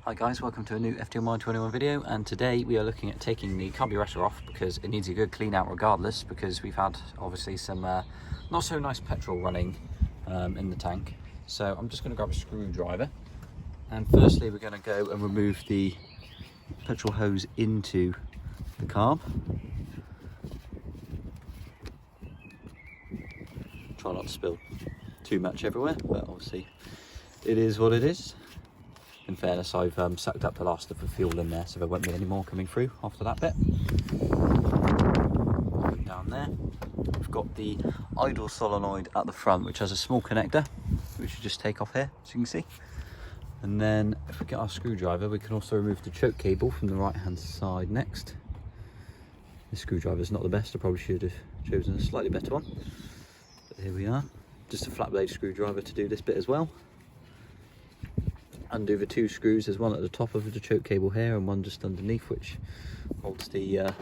Hi guys, welcome to a new FTMI 21 video, and today we are looking at taking the carburetor off because it needs a good clean out regardless, because we've had obviously some not so nice petrol running in the tank. So I'm just going to grab a screwdriver, and firstly we're going to go and remove the petrol hose into the carb. Try not to spill too much everywhere, but obviously it is what it is. In fairness, I've sucked up the last of the fuel in there, so there won't be any more coming through after that bit. Down there, we've got the idle solenoid at the front, which has a small connector, which you just take off here, as you can see. And then if we get our screwdriver, we can also remove the choke cable from the right-hand side next. This screwdriver is not the best, I probably should have chosen a slightly better one. But here we are, just a flat blade screwdriver to do this bit as well. Undo the two screws. There's one at the top of the choke cable here and one just underneath, which holds the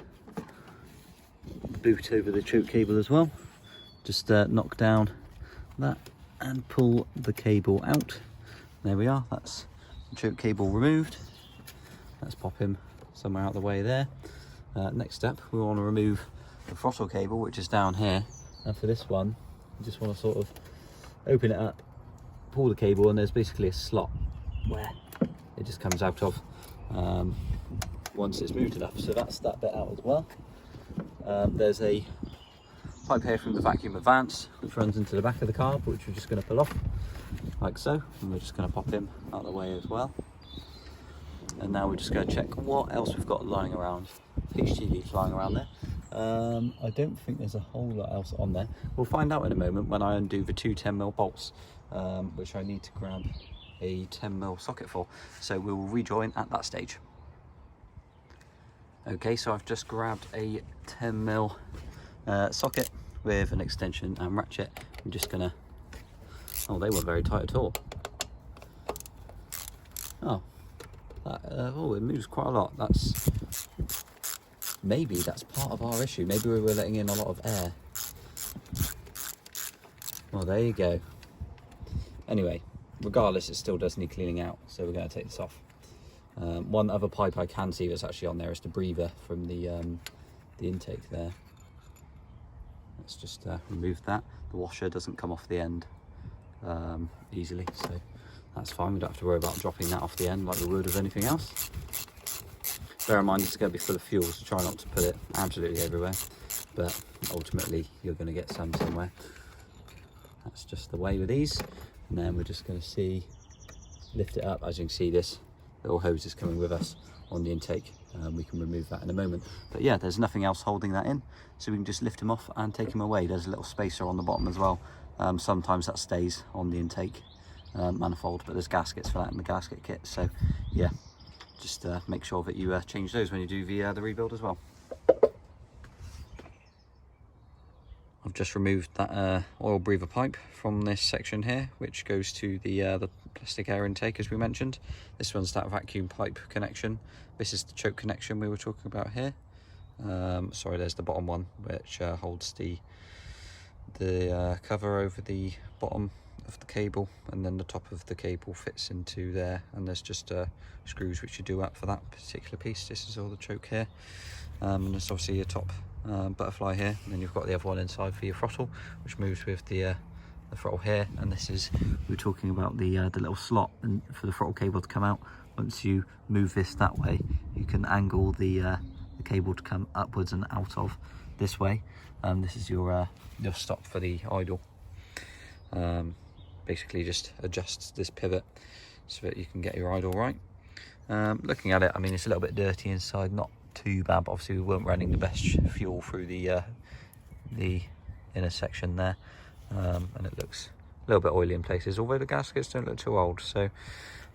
boot over the choke cable as well. Just knock down that and pull the cable out. There we are, that's the choke cable removed. Let's pop him somewhere out of the way there. Next step, we want to remove the throttle cable, which is down here, and for this one you just want to sort of open it up, pull the cable, and there's basically a slot where it just comes out of once it's moved enough. So that's that bit out as well. There's a pipe here from the vacuum advance which runs into the back of the carb, which we're just going to pull off like so, and we're just going to pop him out of the way as well. And now we're just going to check what else we've got lying around. HTVs lying around there. I don't think there's a whole lot else on there. We'll find out in a moment when I undo the two 10mm bolts, which I need to grab a 10mm socket for, so we will rejoin at that stage. Okay, so I've just grabbed a 10mm socket with an extension and ratchet. I'm just gonna, oh, they weren't very tight at all. Oh, oh, it moves quite a lot. Maybe that's part of our issue. Maybe we were letting in a lot of air. Well, there you go. Anyway, regardless, it still does need cleaning out, so we're going to take this off. One other pipe I can see that's actually on there is the breather from the intake there. Let's just remove that. The washer doesn't come off the end easily, so that's fine. We don't have to worry about dropping that off the end like we would with anything else. Bear in mind, it's going to be full of fuel, so try not to put it absolutely everywhere, but ultimately you're going to get some somewhere. That's just the way with these. And then we're just going to lift it up. As you can see, this little hose is coming with us on the intake. We can remove that in a moment. But yeah, there's nothing else holding that in, so we can just lift him off and take him away. There's a little spacer on the bottom as well. Sometimes that stays on the intake manifold, but there's gaskets for that in the gasket kit. So yeah, just make sure that you change those when you do the rebuild as well. I've just removed that oil breather pipe from this section here, which goes to the plastic air intake, as we mentioned. This one's that vacuum pipe connection. This is the choke connection we were talking about here. Sorry, there's the bottom one, which holds the cover over the bottom of the cable, and then the top of the cable fits into there, and there's just screws which you do up for that particular piece. This is all the choke here, and there's obviously your top butterfly here, and then you've got the other one inside for your throttle, which moves with the throttle here. And this is, we were talking about the little slot and for the throttle cable to come out. Once you move this that way, you can angle the cable to come upwards and out of this way. This is your stop for the idle. Basically just adjusts this pivot so that you can get your idle right. Looking at it, I mean, it's a little bit dirty inside, not too bad, but obviously we weren't running the best fuel through the inner section there, and it looks a little bit oily in places, although the gaskets don't look too old. So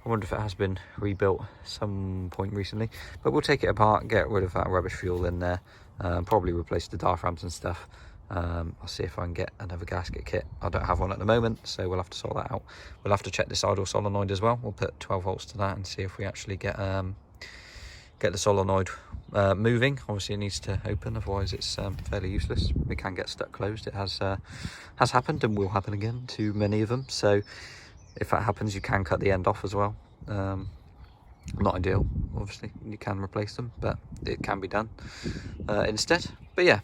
I wonder if it has been rebuilt some point recently, but we'll take it apart, get rid of that rubbish fuel in there, probably replace the diaphragms and stuff. I'll see if I can get another gasket kit. I don't have one at the moment, so we'll have to sort that out. We'll have to check this idle solenoid as well. We'll put 12 volts to that and see if we actually get the solenoid moving. Obviously it needs to open, otherwise it's fairly useless. It can get stuck closed. It has happened and will happen again to many of them. So if that happens, you can cut the end off as well. Not ideal, obviously, you can replace them, but it can be done instead. But yeah,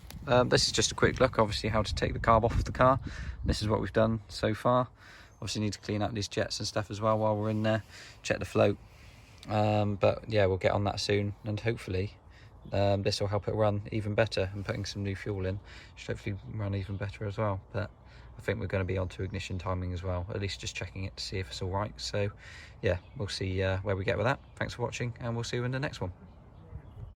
this is just a quick look, obviously, how to take the carb off of the car. This is what we've done so far. Obviously need to clean out these jets and stuff as well while we're in there, check the float. But yeah, we'll get on that soon, and hopefully this will help it run even better, and putting some new fuel in should hopefully run even better as well. But I think we're going to be on to ignition timing as well, at least just checking it to see if it's all right. So yeah, we'll see where we get with that. Thanks for watching, and we'll see you in the next one.